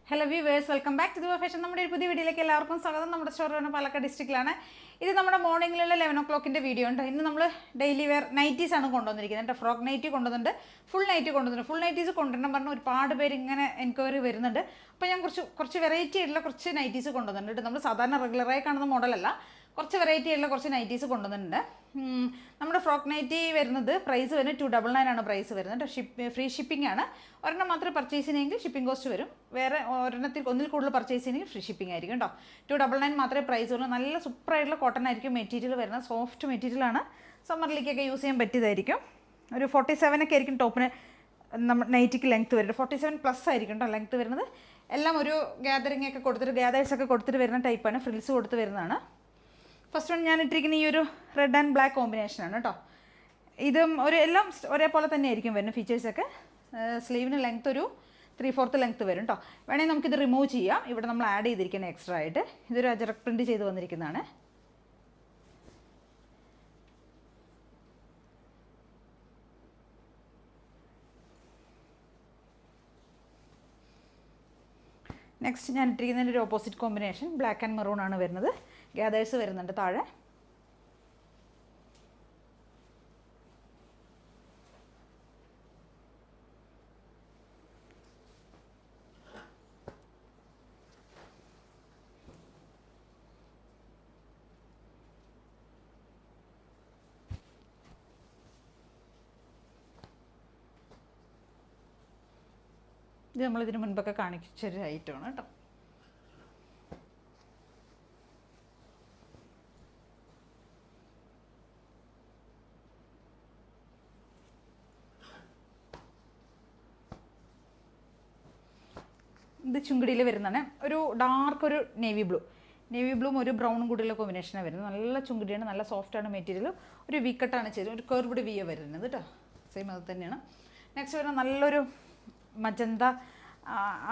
Hello viewers, welcome back to the fashion. നമ്മുടെ ഒരു പുതിയ വീഡിയോയിലേക്ക് എല്ലാവർക്കും സ്വാഗതം. നമ്മുടെ സ്റ്റോർ വരുന്ന പാലക്കാട് ഡിസ്ട്രിക്റ്റിലാണ്. ഇത് നമ്മുടെ മോർണിംഗിലുള്ള 11 o'clockൻ്റെ വീഡിയോ ഉണ്ട്. ഇന്ന് നമ്മൾ ഡെയിലി വെയർ നൈറ്റീസ് ആണ് കൊണ്ടുവന്നിരിക്കുന്നത്. ഫ്രോക്ക് നൈറ്റി കൊണ്ടുവന്നിട്ടുണ്ട്, ഫുൾ നൈറ്റി കൊണ്ടുവന്നിട്ടുണ്ട്. ഫുൾ നൈറ്റീസ് കൊണ്ടുവരണം പറഞ്ഞ് ഒരുപാട് പേര് ഇങ്ങനെ എൻക്വയറി വരുന്നുണ്ട്. അപ്പോൾ ഞാൻ കുറച്ച് വെറൈറ്റി ആയിട്ടുള്ള കുറച്ച് നൈറ്റീസ് കൊണ്ടുവന്നിട്ടുണ്ട്. നമ്മൾ സാധാരണ റെഗുലറായി കാണുന്ന മോഡലല്ല, കുറച്ച് വെറൈറ്റി ആയിട്ടുള്ള കുറച്ച് നൈറ്റീസ് കൊണ്ടുവന്നിട്ടുണ്ട്. നമ്മുടെ ഫ്രോക്ക് നൈറ്റി വരുന്നത് പ്രൈസ് വരുന്നത് 299 ആണ് പ്രൈസ് വരുന്നത്. ഫ്രീ ഷിപ്പിംഗ് ആണ്. ഒരെണ്ണം മാത്രമേ പർച്ചേസ് ചെയ്യണമെങ്കിൽ ഷിപ്പിംഗ് കോസ്റ്റ് വരും. വേറെ ഒന്നിൽ കൂടുതൽ പർച്ചേസ് ചെയ്യണമെങ്കിൽ ഫ്രീ ഷിപ്പിംഗ് ആയിരിക്കും കേട്ടോ. 299 മാത്രമേ പ്രൈസ് വരുള്ളൂ. നല്ല സൂപ്പറായിട്ടുള്ള കോട്ടൺ ആയിരിക്കും മെറ്റീരിയൽ വരുന്നത്. സോഫ്റ്റ് മെറ്റീരിയലാണ്. സമ്മറിലേക്കൊക്കെ യൂസ് ചെയ്യാൻ പറ്റിയതായിരിക്കും. ഒരു 47 ഒക്കെ ആയിരിക്കും ടോപ്പിന് നമ്മൾ നൈറ്റിക്ക് ലെങ്ത്ത് വരുന്നത്. 47+ ആയിരിക്കും കേട്ടോ ലെങ്ത്ത് വരുന്നത്. എല്ലാം ഒരു ഗ്യാതേഴ്സ് ഒക്കെ കൊടുത്തിട്ട് വരുന്ന ടൈപ്പാണ്. ഫ്രിൽസ് കൊടുത്ത് വരുന്നതാണ്. ഫസ്റ്റ് വൺ ഞാൻ ഇട്ടിരിക്കുന്ന ഈ ഒരു റെഡ് ആൻഡ് ബ്ലാക്ക് കോമ്പിനേഷനാണ് കേട്ടോ. ഇതും എല്ലാം ഒരേപോലെ തന്നെ ആയിരിക്കും വരുന്നത് ഫീച്ചേഴ്സൊക്കെ. സ്ലീവിന് ലെങ്ത്ത് ഒരു 3/4 ലെങ്ത്ത് വരും കേട്ടോ. വേണമെങ്കിൽ നമുക്കിത് റിമൂവ് ചെയ്യാം. ഇവിടെ നമ്മൾ ആഡ് ചെയ്തിരിക്കുന്നത് എക്സ്ട്രാ ആയിട്ട്. ഇതൊരു അജറക് പ്രിൻറ്റ് ചെയ്ത് വന്നിരിക്കുന്നതാണ്. നെക്സ്റ്റ് ഞാൻ ഇട്ടിരിക്കുന്നതിൻ്റെ ഒരു opposite combination black and maroon ആണ് വരുന്നത്. ഗ്യാതേഴ്സ് വരുന്നുണ്ട് താഴെ. ഇത് നമ്മളിതിന് മുൻപൊക്കെ കാണിച്ചൊരു ഐറ്റമാണ് കേട്ടോ. ഇത് ചുങ്കിടിയിൽ വരുന്നതാണ്. ഒരു ഒരു നേവി ബ്ലൂവും ഒരു ബ്രൗണും കൂടിയുള്ള കോമ്പിനേഷനാണ് വരുന്നത്. നല്ല ചുങ്കിടിയാണ്, നല്ല സോഫ്റ്റാണ് മെറ്റീരിയൽ. ഒരു വീക്കട്ടാണ് ചെയ്തത്. ഒരു കർവ്ഡ് വി വരുന്നത് കേട്ടോ. സെയിം അത് തന്നെയാണ്. നെക്സ്റ്റ് വരുന്നത് നല്ലൊരു മജന്ത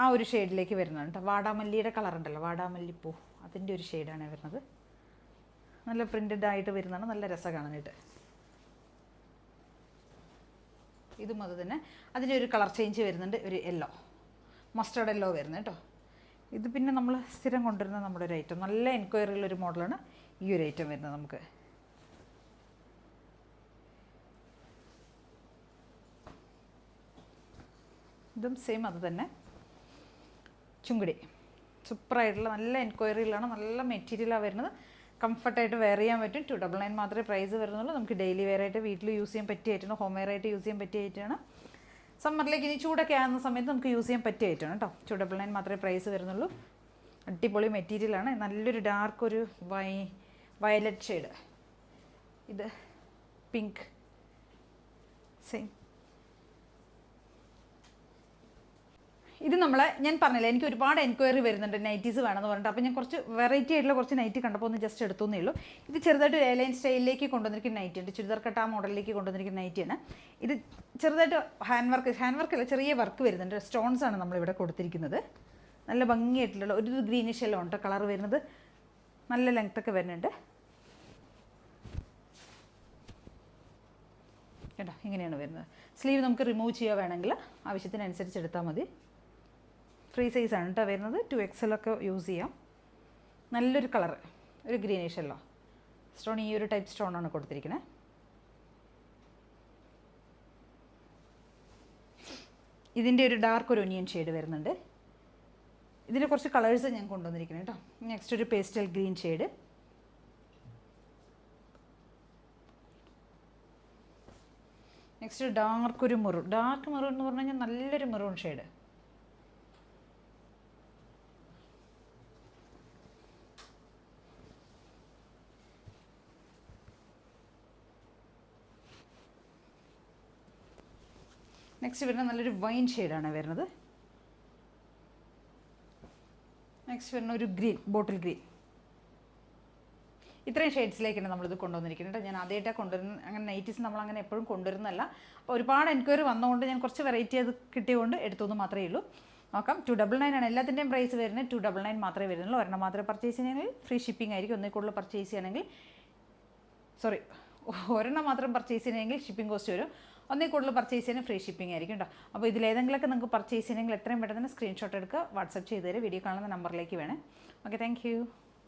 ആ ഒരു ഷെയ്ഡിലേക്ക് വരുന്നതാണ് കേട്ടോ. വാടാമല്ലിയുടെ കളറുണ്ടല്ലോ, വാടാമല്ലിപ്പൂ, അതിൻ്റെ ഒരു ഷെയ്ഡാണ് വരുന്നത്. നല്ല പ്രിൻറ്റഡ് ആയിട്ട് വരുന്നതാണ്. നല്ല രസം കാണാനായിട്ട്. ഇതും അത് തന്നെ. അതിൻ്റെ ഒരു കളർ ചേഞ്ച് വരുന്നുണ്ട്. ഒരു മസ്റ്റർഡ് യെല്ലോ വരുന്നത് കേട്ടോ. ഇത് പിന്നെ നമ്മൾ സ്ഥിരം കൊണ്ടുവരുന്ന നമ്മുടെ ഒരു ഐറ്റം. നല്ല എൻക്വയറിയുള്ളൊരു മോഡലാണ് ഈ ഒരു ഐറ്റം വരുന്നത്. നമുക്ക് ഇതും സെയിം അത് തന്നെ. ചുങ്കിടി സൂപ്പറായിട്ടുള്ള നല്ല എൻക്വയറിയിലാണ്. നല്ല മെറ്റീരിയലാണ് വരുന്നത്. കംഫർട്ടായിട്ട് വെയർ ചെയ്യാൻ പറ്റും. 299 മാത്രമേ പ്രൈസ് വരുന്നുള്ളൂ. നമുക്ക് ഡെയിലി വെയർ ആയിട്ട് വീട്ടിൽ യൂസ് ചെയ്യാൻ പറ്റിയായിട്ടാണ്, ഹോം വെയർ ആയിട്ട് യൂസ് ചെയ്യാൻ പറ്റിയായിട്ടാണ്. സമ്മറിലേക്ക് ഇനി ചൂടൊക്കെ ആകുന്ന സമയത്ത് നമുക്ക് യൂസ് ചെയ്യാൻ പറ്റിയായിട്ടാണ് കേട്ടോ. 299 മാത്രമേ പ്രൈസ് വരുന്നുള്ളൂ. അടിപൊളി മെറ്റീരിയലാണ്. നല്ലൊരു ഒരു വയലറ്റ് ഷെയ്ഡ്. ഇത് പിങ്ക് സെയിം. ഇത് ഞാൻ പറഞ്ഞില്ല, എനിക്ക് ഒരുപാട് എൻക്വയറി വരുന്നുണ്ട് നൈറ്റീസ് വേണമെന്ന് പറഞ്ഞിട്ട്. അപ്പോൾ ഞാൻ കുറച്ച് വെറൈറ്റി ആയിട്ടുള്ള കുറച്ച് നൈറ്റി കണ്ടപ്പോൾ ഒന്ന് ജസ്റ്റ് എടുത്തേ ഉള്ളൂ. ഇത് ചെറുതായിട്ട് ഒരു എയർലൈൻ സ്റ്റൈലിലേക്ക് കൊണ്ടുവന്നിരിക്കുന്ന നൈറ്റി ഉണ്ട്. ചുരിദാർ കട്ട മോഡലിലേക്ക് കൊണ്ടുവന്നിരിക്കുന്ന നൈറ്റിയാണ്. ഇത് ചെറുതായിട്ട് ഹാൻഡ് വർക്കല്ല, ചെറിയ വർക്ക് വരുന്നുണ്ട്. സ്റ്റോൺസ് ആണ് നമ്മളിവിടെ കൊടുത്തിരിക്കുന്നത്. നല്ല ഭംഗിയായിട്ടുള്ള ഒരു ഗ്രീനിഷ് എല്ലാം ഉണ്ട് കളർ വരുന്നത്. നല്ല ലെങ്ത്തൊക്കെ വരുന്നുണ്ട് കേട്ടോ. ഇങ്ങനെയാണ് വരുന്നത്. സ്ലീവ് നമുക്ക് റിമൂവ് ചെയ്യുക വേണമെങ്കിൽ ആവശ്യത്തിനനുസരിച്ച് എടുത്താൽ മതി. ഫ്രീ സൈസാണ് കേട്ടോ വരുന്നത്. 2XL ഒക്കെ യൂസ് ചെയ്യാം. നല്ലൊരു കളർ, ഒരു ഗ്രീനിഷ് എല്ലോ സ്റ്റോൺ. ഈ ഒരു ടൈപ്പ് സ്റ്റോണാണ് കൊടുത്തിരിക്കുന്നത്. ഇതിൻ്റെ ഒരു ഒനിയൻ ഷെയ്ഡ് വരുന്നുണ്ട്. ഇതിൻ്റെ കുറച്ച് കളേഴ്സ് ഞാൻ കൊണ്ടുവന്നിരിക്കുന്നത് കേട്ടോ. നെക്സ്റ്റ് ഒരു pastel green shade. Next dark maroon എന്ന് പറഞ്ഞു കഴിഞ്ഞാൽ നല്ലൊരു മെറൂൺ ഷെയ്ഡ്. നെക്സ്റ്റ് വരുന്നത് നല്ലൊരു വൈൻ ഷെയ്ഡാണ് വരുന്നത്. നെക്സ്റ്റ് വരുന്ന ഒരു ബോട്ടിൽ ഗ്രീൻ. ഇത്രയും ഷെയ്ഡ്സിലേക്കാണ് നമ്മളിത് കൊണ്ടുവന്നിരിക്കുന്നത്. ഞാൻ ആദ്യമായിട്ടാണ് കൊണ്ടുവരുന്നത്. അങ്ങനെ നൈറ്റീസ് നമ്മളങ്ങനെ എപ്പോഴും കൊണ്ടുവരുന്നതല്ല. അപ്പോൾ ഒരുപാട് എൻക്വയറി വന്നതുകൊണ്ട് ഞാൻ കുറച്ച് വെറൈറ്റി അത് കിട്ടിയതുകൊണ്ട് എടുത്തെന്ന് മാത്രമേ ഉള്ളൂ. നോക്കാം. 299 ആണ് എല്ലാത്തിൻ്റെയും പ്രൈസ് വരുന്നത്. 299 മാത്രമേ വരുന്നുള്ളൂ. ഒരെണ്ണം മാത്രമേ പർച്ചേസ് ചെയ്യണമെങ്കിൽ ഫ്രീ ഷിപ്പിംഗ് ആയിരിക്കും. ഒന്നിൽ കൂടുതൽ പർച്ചേസ് ചെയ്യണമെങ്കിൽ ഒരെണ്ണം മാത്രം പർച്ചേസ് ചെയ്യണമെങ്കിൽ ഷിപ്പിംഗ് കോസ്റ്റ് വരും. ഒന്നിൽ കൂടുതൽ പർച്ചേസ് ചെയ്യുന്ന ഫ്രീ ഷിപ്പിംഗ് ആയിരിക്കും കേട്ടോ. അപ്പോൾ ഇതിലേതെങ്കിലുമൊക്കെ നിങ്ങൾക്ക് പർച്ചേസ് ചെയ്യണമെങ്കിൽ എത്രയും പെട്ടെന്ന് സ്ക്രീൻഷോട്ട് എടുക്കുക, വാട്സപ്പ് ചെയ്ത് തരും. വീഡിയോ കാണുന്ന നമ്പറിലേക്ക് വേണേ. Okay, thank